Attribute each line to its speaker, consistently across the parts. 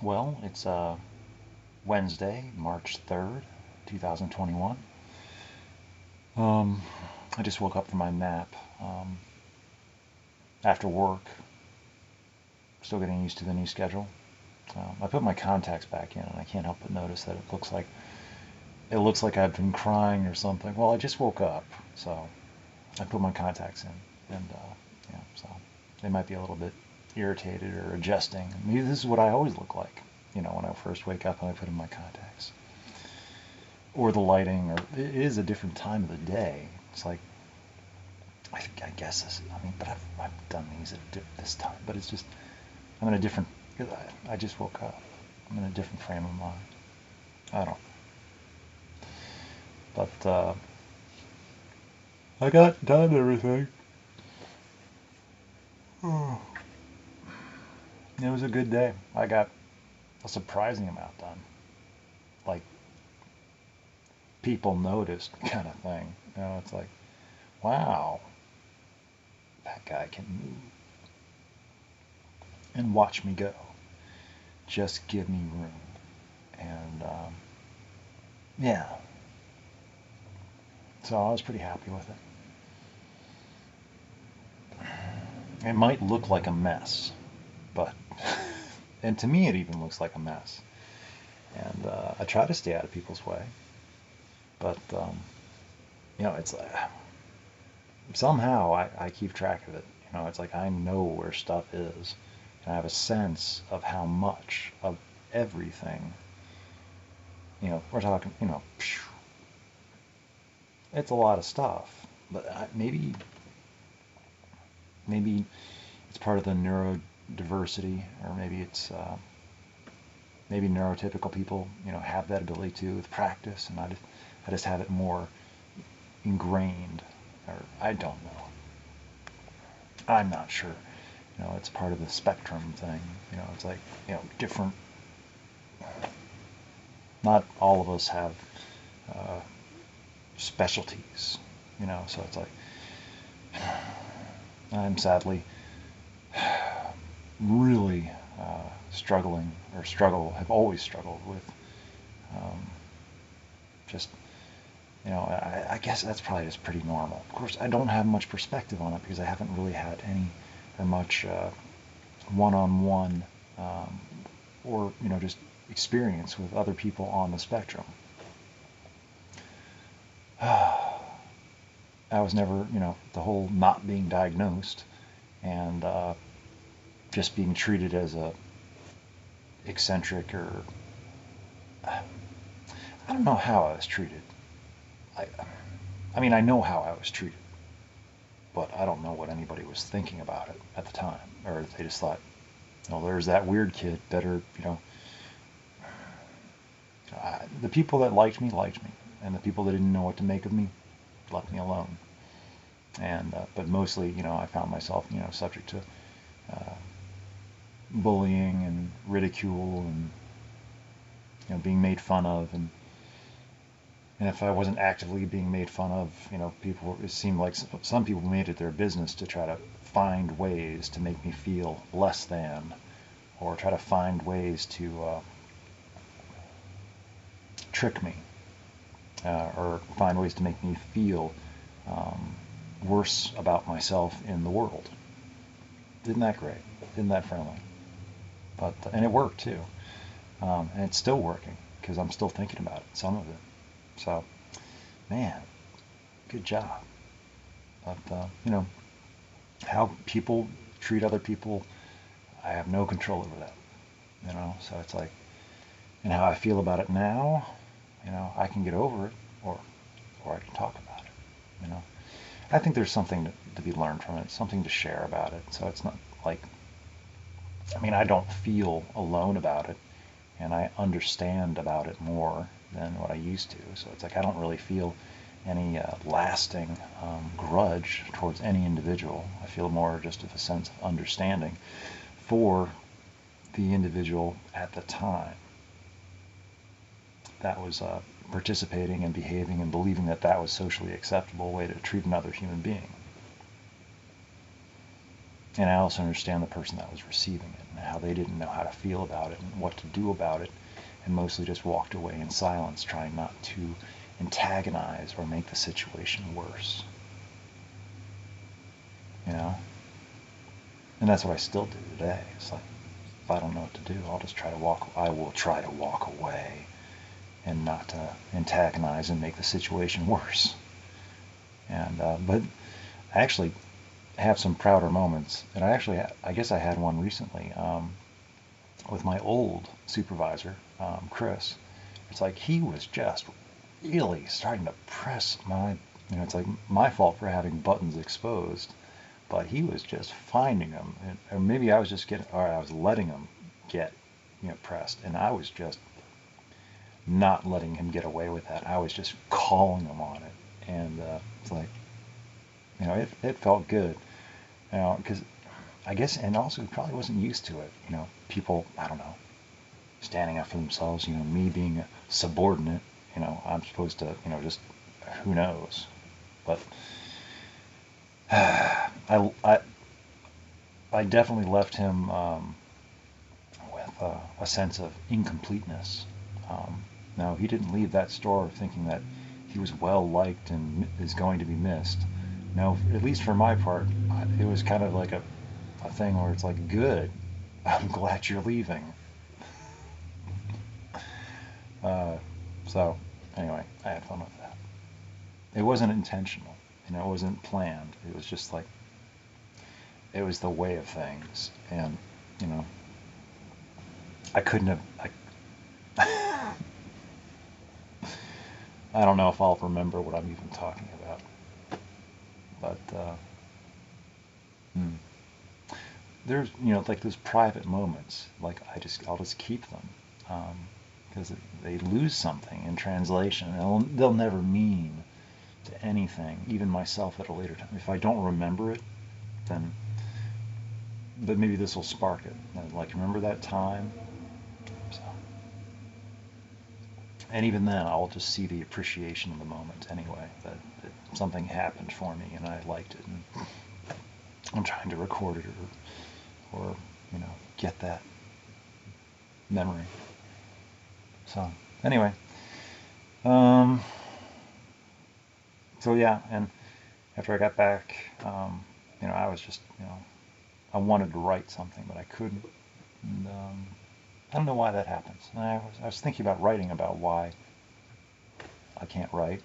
Speaker 1: Well, it's Wednesday, March 3rd, 2021. Um, I just woke up from my nap after work. Still getting used to the new schedule. I put my contacts back in, and I can't help but notice that it looks like I've been crying or something. Well, I just woke up, so I put my contacts in, and yeah, so they might be a little bit irritated or adjusting. Maybe this is what I always look like, when I first wake up and I put in my contacts. Or the lighting, or it is a different time of the day. It's like, I guess but I've done these at this time, but it's just, I'm in a different, I just woke up. I'm in a different frame of mind. I don't, but I got done everything. It was a good day. I got a surprising amount done. Like, people noticed kind of thing. It's like, wow, that guy can move. And watch me go. Just give me room. And yeah, so I was pretty happy with it. It might look like a mess, but, and to me it even looks like a mess. And I try to stay out of people's way, but it's somehow I keep track of it. It's like I know where stuff is, and I have a sense of how much of everything. We're talking. It's a lot of stuff, but maybe it's part of the neurodiversity, or maybe neurotypical people, have that ability to with practice, and I just have it more ingrained, or I don't know. I'm not sure. It's part of the spectrum thing. It's like, different. Not all of us have uh, specialties. So it's like I'm sadly really struggling, or have always struggled with um, just, I guess that's probably just pretty normal. Of course, I don't have much perspective on it because I haven't really had any or much one-on-one or, just experience with other people on the spectrum. I was never, the whole not being diagnosed and just being treated as a eccentric, or I don't know how I was treated. I, I know how I was treated, but I don't know what anybody was thinking about it at the time, or if they just thought, oh, there's that weird kid, better, the people that liked me, and the people that didn't know what to make of me left me alone. And but mostly, I found myself, subject to uh, bullying and ridicule, and being made fun of, and if I wasn't actively being made fun of, it seemed like some people made it their business to try to find ways to make me feel less than, or try to find ways to trick me, or find ways to make me feel um, worse about myself in the world. Isn't that great? Isn't that friendly? But and it worked too, and it's still working because I'm still thinking about it, some of it. So, man, good job. But how people treat other people, I have no control over that. So it's like, and how I feel about it now, I can get over it, or I can talk about it. I think there's something to be learned from it, something to share about it. So it's not like, I don't feel alone about it, and I understand about it more than what I used to. So it's like I don't really feel any lasting grudge towards any individual. I feel more just of a sense of understanding for the individual at the time that was participating and behaving and believing that that was socially acceptable way to treat another human being. And I also understand the person that was receiving it and how they didn't know how to feel about it and what to do about it, and mostly just walked away in silence, trying not to antagonize or make the situation worse. You know? And that's what I still do today. It's like, if I don't know what to do, I will try to walk away and not to antagonize and make the situation worse. And, but I actually have some prouder moments, and I guess I had one recently with my old supervisor, Chris. It's like he was just really starting to press it's like my fault for having buttons exposed, but he was just finding them, or maybe I was just I was letting them get, pressed, and I was just not letting him get away with that. I was just calling him on it, and it's like, it felt good. Because I guess, and also he probably wasn't used to it. People, I don't know, standing up for themselves. Me being a subordinate. I'm supposed to, just who knows. But I definitely left him with a sense of incompleteness. Now he didn't leave that store thinking that he was well liked and is going to be missed. No, at least for my part, it was kind of like a thing where it's like, good, I'm glad you're leaving. So, anyway, I had fun with that. It wasn't intentional, it wasn't planned. It was just like, it was the way of things. And, I couldn't have, I don't know if I'll remember what I'm even talking about. But, there's like those private moments, like I'll just keep them, because they lose something in translation. They'll never mean to anything, even myself at a later time. If I don't remember it, then but maybe this will spark it. Like, remember that time? So, and even then, I'll just see the appreciation of the moment anyway, that something happened for me and I liked it, and I'm trying to record it or get that memory. So anyway, so yeah, and after I got back, I was just, I wanted to write something, but I couldn't. And I don't know why that happens. And I was thinking about writing about why I can't write.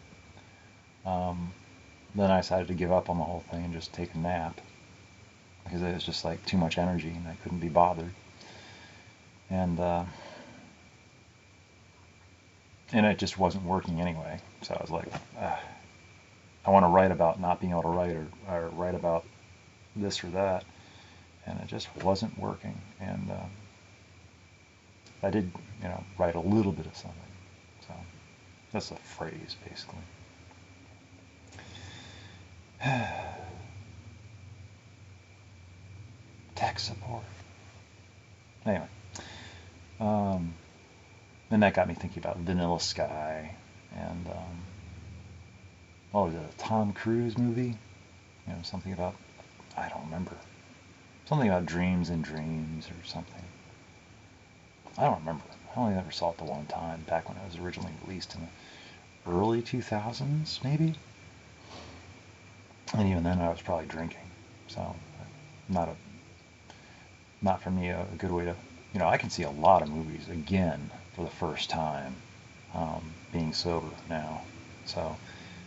Speaker 1: Then I decided to give up on the whole thing and just take a nap, because it was just like too much energy and I couldn't be bothered. And it just wasn't working anyway. So I was like, I want to write about not being able to write, or write about this or that, and it just wasn't working. And I did, write a little bit of something. So that's a phrase, basically. Tech support. Anyway, and that got me thinking about Vanilla Sky and what was it, a Tom Cruise movie? Something about, I don't remember. Something about dreams and dreams or something. I don't remember. I only ever saw it the one time, back when it was originally released in the early 2000s, maybe. And even then, I was probably drinking. So, not for me a good way to, I can see a lot of movies again for the first time, being sober now. So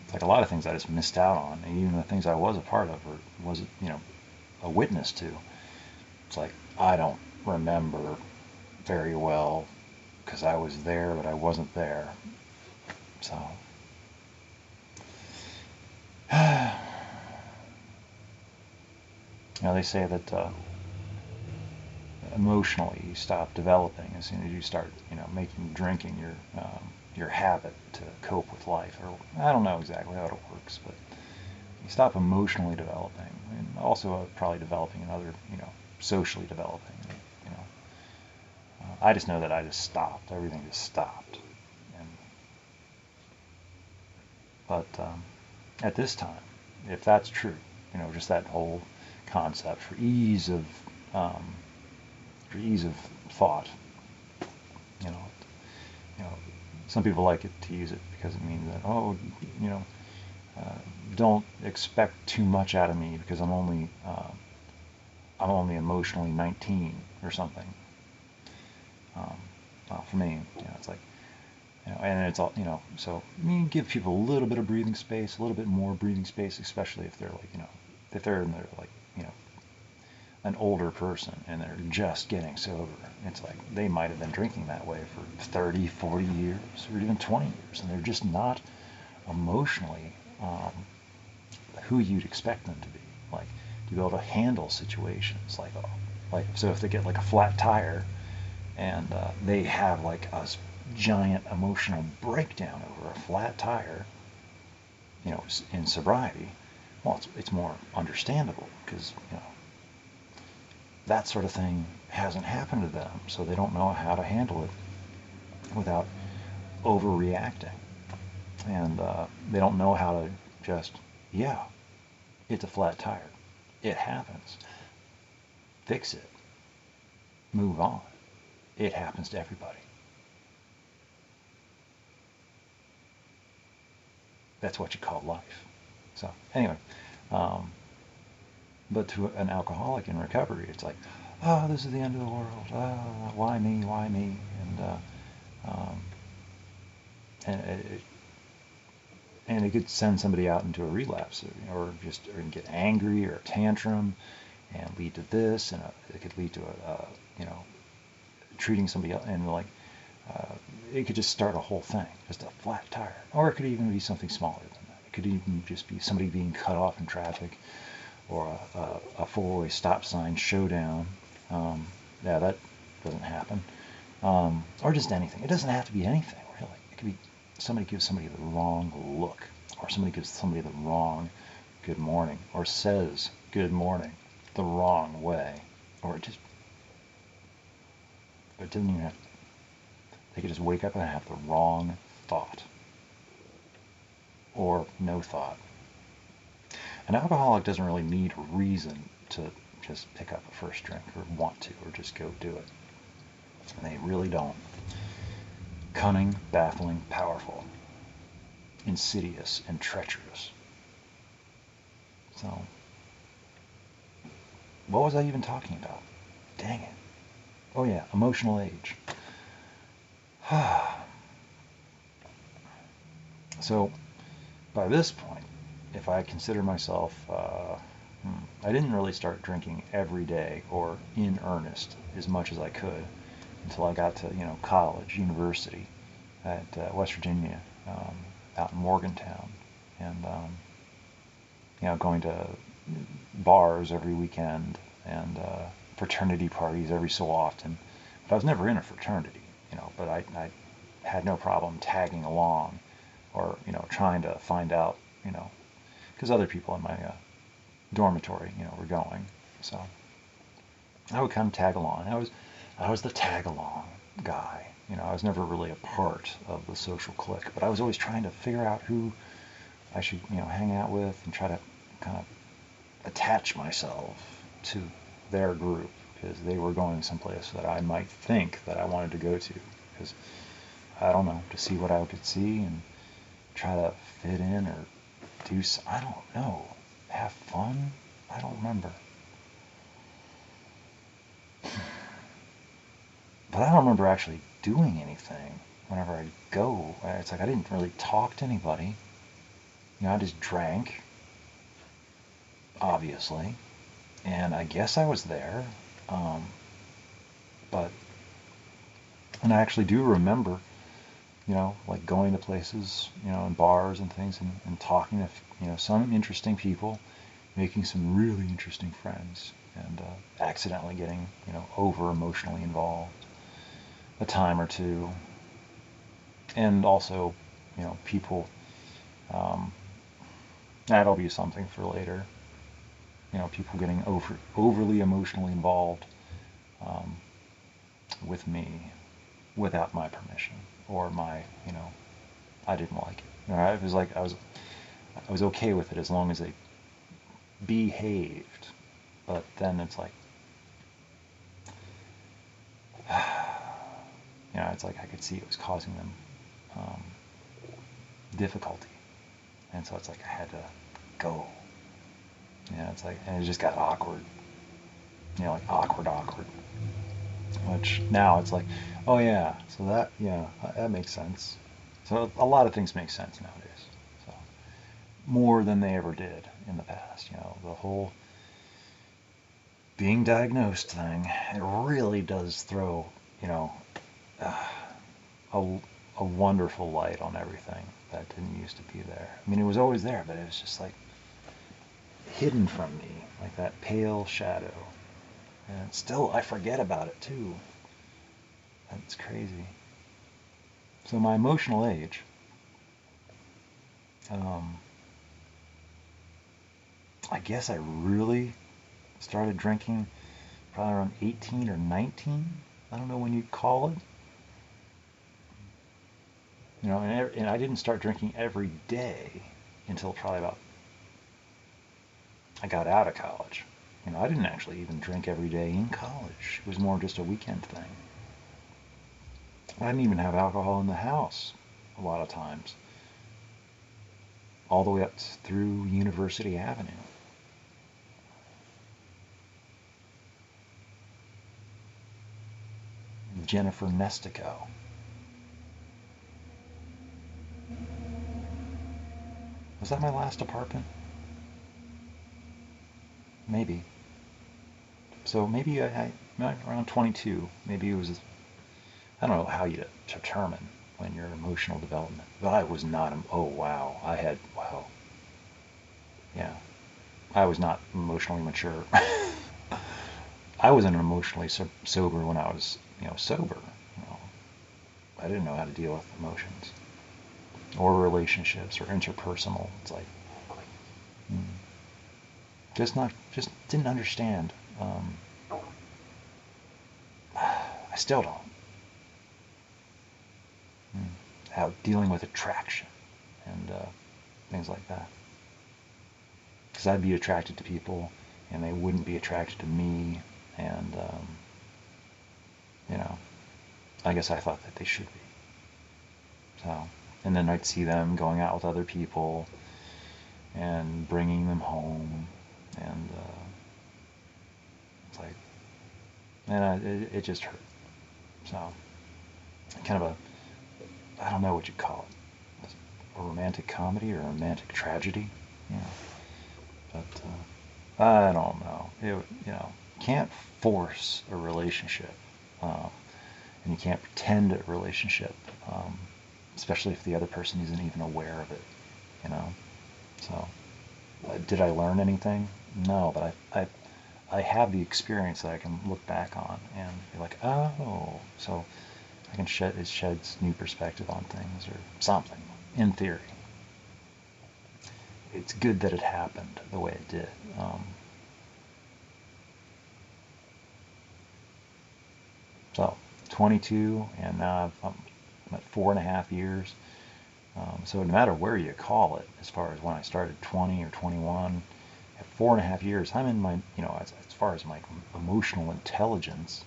Speaker 1: it's like a lot of things I just missed out on, and even the things I was a part of or was, a witness to. It's like, I don't remember very well because I was there, but I wasn't there. So they say that emotionally you stop developing as soon as you start, making drinking your habit to cope with life. Or I don't know exactly how it works, but you stop emotionally developing, and also probably developing in other, socially developing. I just know that I just stopped. Everything just stopped. But at this time, if that's true, just that whole concept um, for ease of thought. You know, you know, some people like it to use it because it means that, oh, you know, don't expect too much out of me because I'm only emotionally 19 or something. Well, for me, you know, it's like, you know, and it's all, you know, so you give people a little bit of breathing space, a little bit more breathing space, especially if they're like, you know, if they're in their, like, you know, an older person and they're just getting sober. It's like they might have been drinking that way for 30, 40 years or even 20 years, and they're just not emotionally who you'd expect them to be. Like, to be able to handle situations like so if they get like a flat tire and they have like a giant emotional breakdown over a flat tire, you know, in sobriety, well, it's more understandable because, you know, that sort of thing hasn't happened to them, so they don't know how to handle it without overreacting, and they don't know how to just, yeah, it's a flat tire, it happens, fix it, move on. It happens to everybody. That's what you call life. So anyway, but to an alcoholic in recovery, it's like, oh, this is the end of the world. Oh, why me? Why me? Um, and it could send somebody out into a relapse, or get angry or a tantrum, and lead to this, and it could lead to you know, treating somebody else, and like it could just start a whole thing, just a flat tire, or it could even be something smaller than that. It could even just be somebody being cut off in traffic, or a four-way stop sign showdown. Yeah, that doesn't happen. Or just anything. It doesn't have to be anything, really. It could be somebody gives somebody the wrong look, or somebody gives somebody the wrong good morning, or says good morning the wrong way, or it doesn't even have. They could just wake up and have the wrong thought, or no thought. An alcoholic doesn't really need a reason to just pick up a first drink, or want to, or just go do it. And they really don't. Cunning, baffling, powerful, insidious, and treacherous. So, what was I even talking about? Dang it. Oh yeah, emotional age. So, by this point, if I consider myself, I didn't really start drinking every day or in earnest as much as I could until I got to, you know, college, university at West Virginia, out in Morgantown, and you know, going to bars every weekend and fraternity parties every so often. But I was never in a fraternity, you know, but I had no problem tagging along, or, you know, trying to find out, you know, because other people in my dormitory, you know, were going. So I would kind of tag along. I was the tag along guy. You know, I was never really a part of the social clique, but I was always trying to figure out who I should, you know, hang out with, and try to kind of attach myself to their group because they were going someplace that I might think that I wanted to go to, because I don't know, to see what I could see and try to fit in, or do I don't know, have fun. I don't remember. But I don't remember actually doing anything whenever I go. It's like I didn't really talk to anybody. You know, I just drank, obviously, and I guess I was there. But, and I actually do remember, you know, like going to places, you know, in bars and things, and talking to, you know, some interesting people, making some really interesting friends, and accidentally getting, you know, over emotionally involved a time or two. And also, you know, people, that'll be something for later, you know, people getting overly emotionally involved with me without my permission, or my, you know, I didn't like it. You know, it was like I was okay with it as long as they behaved But then it's like, it's like I could see it was causing them um, difficulty. And so it's like I had to go. It's like, and it just got awkward. Like awkward. Which now it's like, oh yeah, so that makes sense. So a lot of things make sense nowadays. So more than they ever did in the past. The whole being diagnosed thing, it really does throw, uh, a, a wonderful light on everything that didn't used to be there. I mean, it was always there, but it was just like hidden from me, like that pale shadow. And still, I forget about it too. That's crazy. So my emotional age, um, I guess I really started drinking probably around 18 or 19. I don't know when you'd call it. And I didn't start drinking every day until probably about I got out of college. I didn't actually even drink every day in college. It was more just a weekend thing. I didn't even have alcohol in the house a lot of times, all the way up through University Avenue. Jennifer Nestico. Was that my last apartment? Maybe. So maybe around 22, maybe it was, I don't know how you determine when your emotional development, but I was not, oh wow, wow. Yeah, I was not emotionally mature. I wasn't emotionally sober when I was, sober. I didn't know how to deal with emotions or relationships or interpersonal. It's like, just didn't understand. I still don't. How dealing with attraction and things like that. Because I'd be attracted to people and they wouldn't be attracted to me, and I guess I thought that they should be. So, and then I'd see them going out with other people and bringing them home, and it's like, and it just hurt. So, kind of I don't know what you'd call it, a romantic comedy or a romantic tragedy, but I don't know. Can't force a relationship, and you can't pretend a relationship, especially if the other person isn't even aware of it, you know. So, did I learn anything? No, but I have the experience that I can look back on and be like, oh, so I can it sheds new perspective on things or something. In theory, it's good that it happened the way it did. So 22, and now I'm at 4.5 years. So no matter where you call it, as far as when I started 20 or 21, at 4.5 years, I'm in my, as far as my emotional intelligence,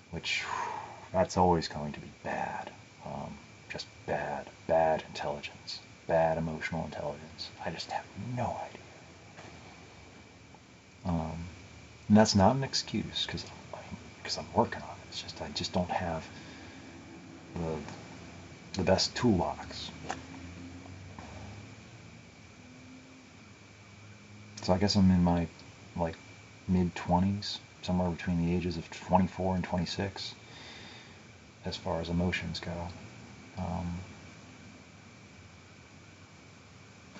Speaker 1: which that's always going to be bad. Just bad intelligence, bad emotional intelligence. I just have no idea. And that's not an excuse because I'm working on it. It's just I just don't have the best toolbox. So I guess I'm in my mid 20s, somewhere between the ages of 24 and 26, as far as emotions go.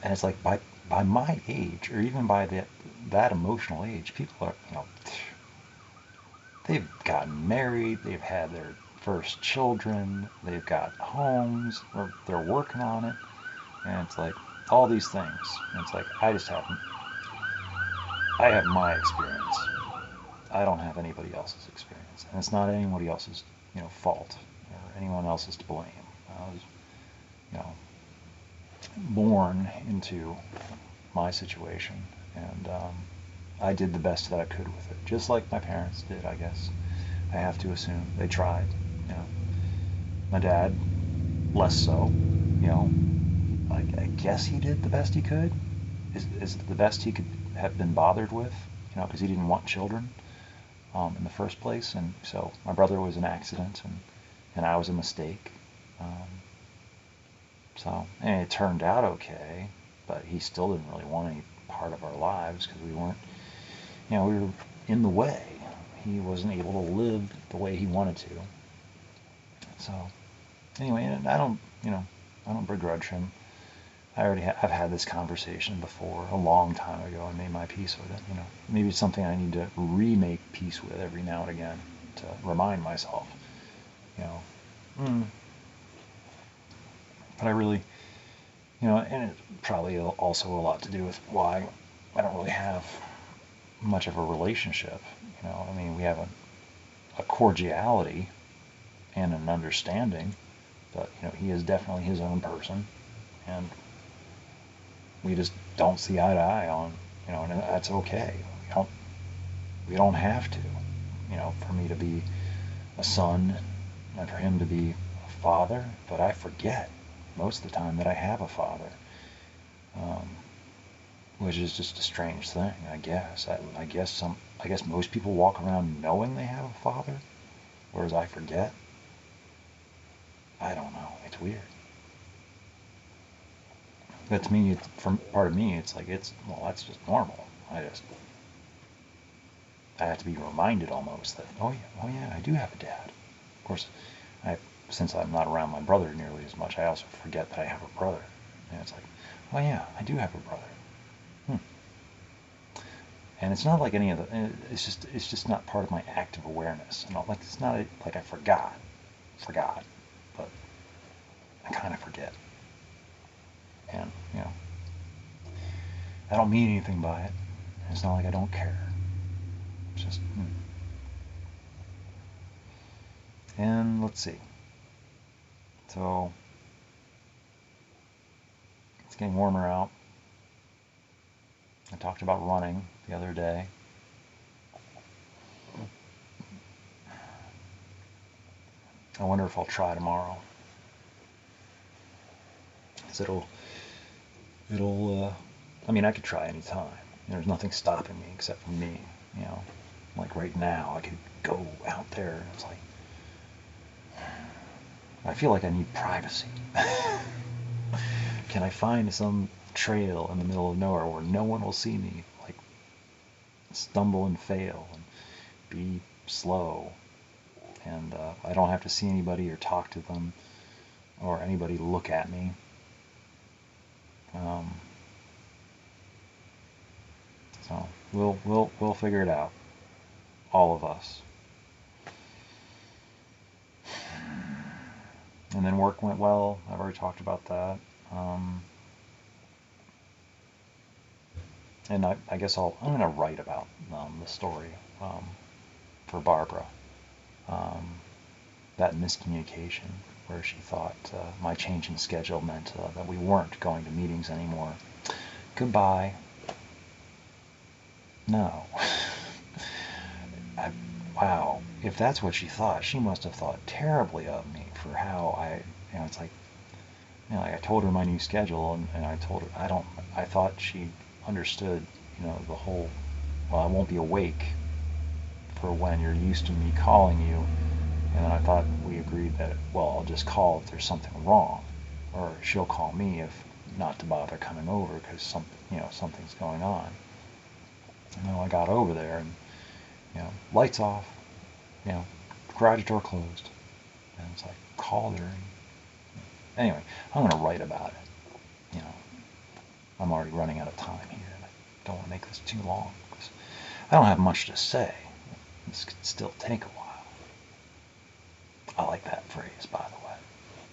Speaker 1: And it's like by my age, or even by that emotional age, people are, they've gotten married, they've had their first children, they've got homes, or they're working on it, and it's like all these things. And it's like I have my experience. I don't have anybody else's experience, and it's not anybody else's, fault or anyone else's to blame. I was, you know, born into my situation, and I did the best that I could with it, just like my parents did, I guess. I have to assume they tried. You know, my dad, less so. You know, I guess he did the best he could. Is the best he could have been bothered with. You know, because he didn't want children in the first place, and so my brother was an accident, and I was a mistake. Um, and it turned out okay, but he still didn't really want any part of our lives because we weren't, you know, we were in the way. He wasn't able to live the way he wanted to. So anyway, and I don't, you know, I don't begrudge him. I've had this conversation before a long time ago and made my peace with it. You know, maybe it's something I need to remake peace with every now and again to remind myself. You know, but I really, you know, and it's probably also a lot to do with why I don't really have much of a relationship. You know, I mean, we have a cordiality and an understanding, but you know, he is definitely his own person, and we just don't see eye to eye on, you know, and that's okay. We don't have to, you know, for me to be a son and for him to be a father, but I forget most of the time that I have a father, um, which is just a strange thing, I guess. I guess most people walk around knowing they have a father, whereas I forget. I don't know. It's weird. But to me, from part of me, it's like well, that's just normal. I have to be reminded almost that oh yeah, I do have a dad. Of course, since I'm not around my brother nearly as much, I also forget that I have a brother. And it's like, oh yeah, I do have a brother. And it's not like any of the. It's just not part of my active awareness. And like it's not like I forgot, but I kind of forget. And you know, I don't mean anything by it. It's not like I don't care. It's just. And let's see. So it's getting warmer out. I talked about running the other day. I wonder if I'll try tomorrow. Because I mean, I could try any time. There's nothing stopping me except for me. You know, like right now, I could go out there and it's like, I feel like I need privacy. Can I find some trail in the middle of nowhere where no one will see me, like stumble and fail and be slow, and I don't have to see anybody or talk to them or anybody look at me. So we'll figure it out, all of us. And then work went well. I've already talked about that. And I guess I'm going to write about the story for Barbara. That miscommunication where she thought my change in schedule meant that we weren't going to meetings anymore. Goodbye. No. Wow. If that's what she thought, she must have thought terribly of me for how it's like, like I told her my new schedule and I told her, I thought she understood, the whole, well, I won't be awake for when you're used to me calling you. And then I thought we agreed that, well, I'll just call if there's something wrong, or she'll call me if not to bother coming over because something's going on. And then I got over there and, lights off, garage door closed. And it's like, called her. Anyway, I'm going to write about it. I'm already running out of time here, and I don't want to make this too long because I don't have much to say. This could still take a while. I like that phrase, by the way.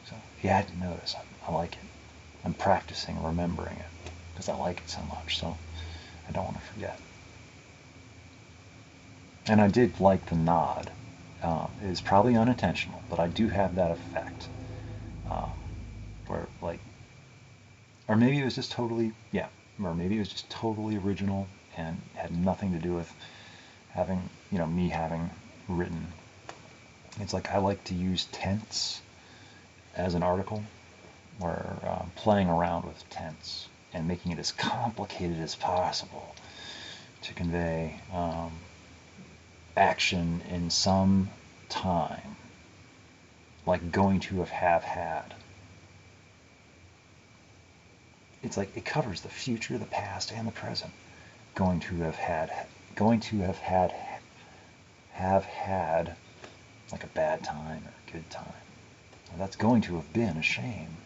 Speaker 1: So if you hadn't noticed, I like it. I'm practicing remembering it because I like it so much, so I don't want to forget. And I did like the nod. It is probably unintentional, but I do have that effect. Where, like, or maybe it was just totally original and had nothing to do with having, me having written. It's like I like to use tense as an article, where playing around with tense and making it as complicated as possible to convey action in some time, like going to have had. It's like it covers the future, the past, and the present. Going to have had, have had, like a bad time or a good time. Well, that's going to have been a shame.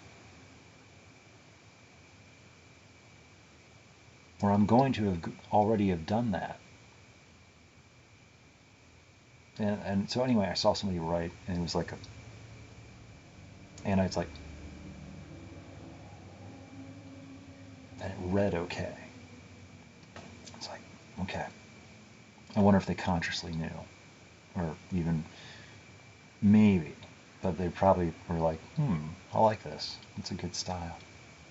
Speaker 1: Or I'm going to have already have done that. And so anyway, I saw somebody write, and it was like and it's like, and it read okay. It's like, okay. I wonder if they consciously knew, or even maybe, but they probably were like, I like this. It's a good style.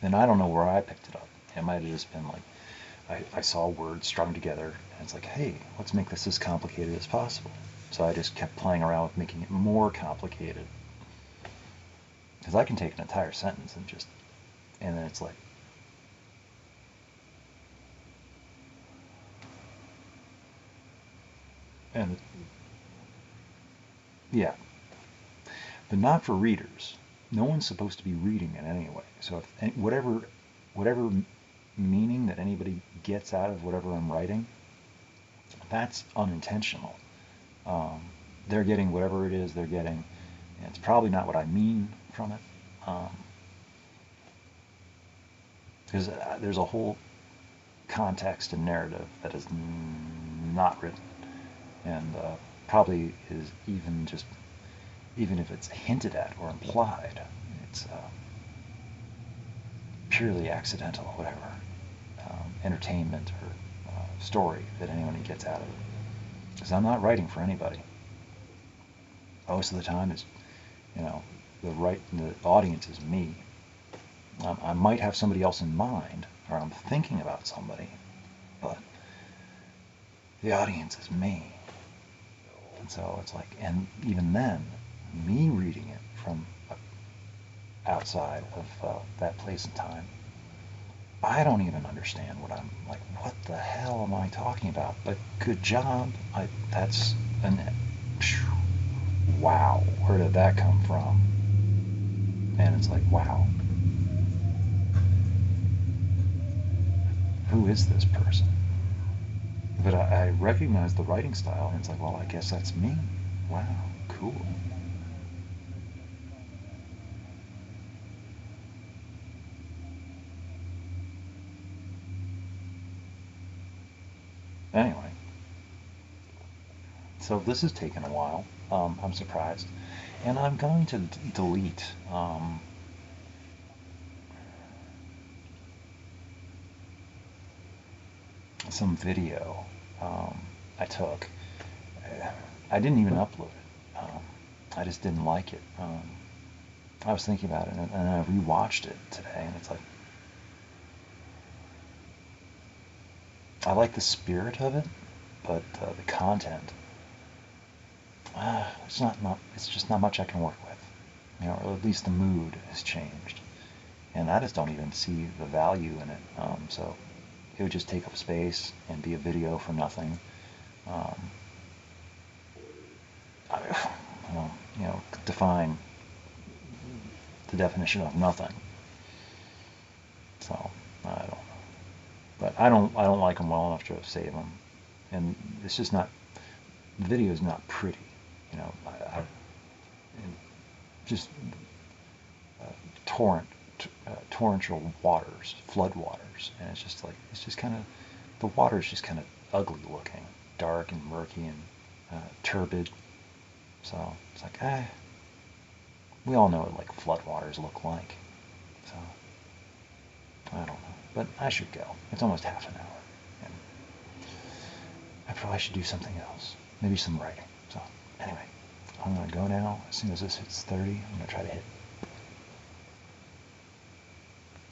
Speaker 1: And I don't know where I picked it up. It might have just been like, I saw words strung together, and it's like, hey, let's make this as complicated as possible. So I just kept playing around with making it more complicated. Because I can take an entire sentence and then it's like, and yeah, but not for readers. No one's supposed to be reading it anyway. So if whatever meaning that anybody gets out of whatever I'm writing, that's unintentional. They're getting whatever it is they're getting, and it's probably not what I mean from it, because there's a whole context and narrative that is not written, and probably is even if it's hinted at or implied, it's purely accidental, whatever, entertainment or story that anyone gets out of it. Because I'm not writing for anybody. Most of the time, it's, the audience is me. I might have somebody else in mind, or I'm thinking about somebody, but the audience is me. And so it's like, and even then, me reading it from outside of that place and time, I don't even understand what I'm like. What the hell am I talking about? But good job. That's wow. Where did that come from? And it's like, wow. Who is this person? But I recognize the writing style, and it's like, well, I guess that's me. Wow, cool. Anyway, so this has taken a while. I'm surprised. And I'm going to delete some video I took. I didn't even upload it. I just didn't like it. I was thinking about it, and I rewatched it today, and it's like, I like the spirit of it, but the content, it's just not much I can work with. Or at least the mood has changed, and I just don't even see the value in it. So it would just take up space and be a video for nothing. Define the definition of nothing. So I don't know, but I don't like them well enough to save them, and it's just not. The video is not pretty, just torrential waters, flood waters, and it's just kind of, the water is just kind of ugly looking, dark and murky and turbid. So it's like, we all know what floodwaters look like. So I don't know, but I should go. It's almost half an hour, and I probably should do something else, maybe some writing. So anyway, I'm gonna go now. As soon as this hits 30, I'm gonna try to hit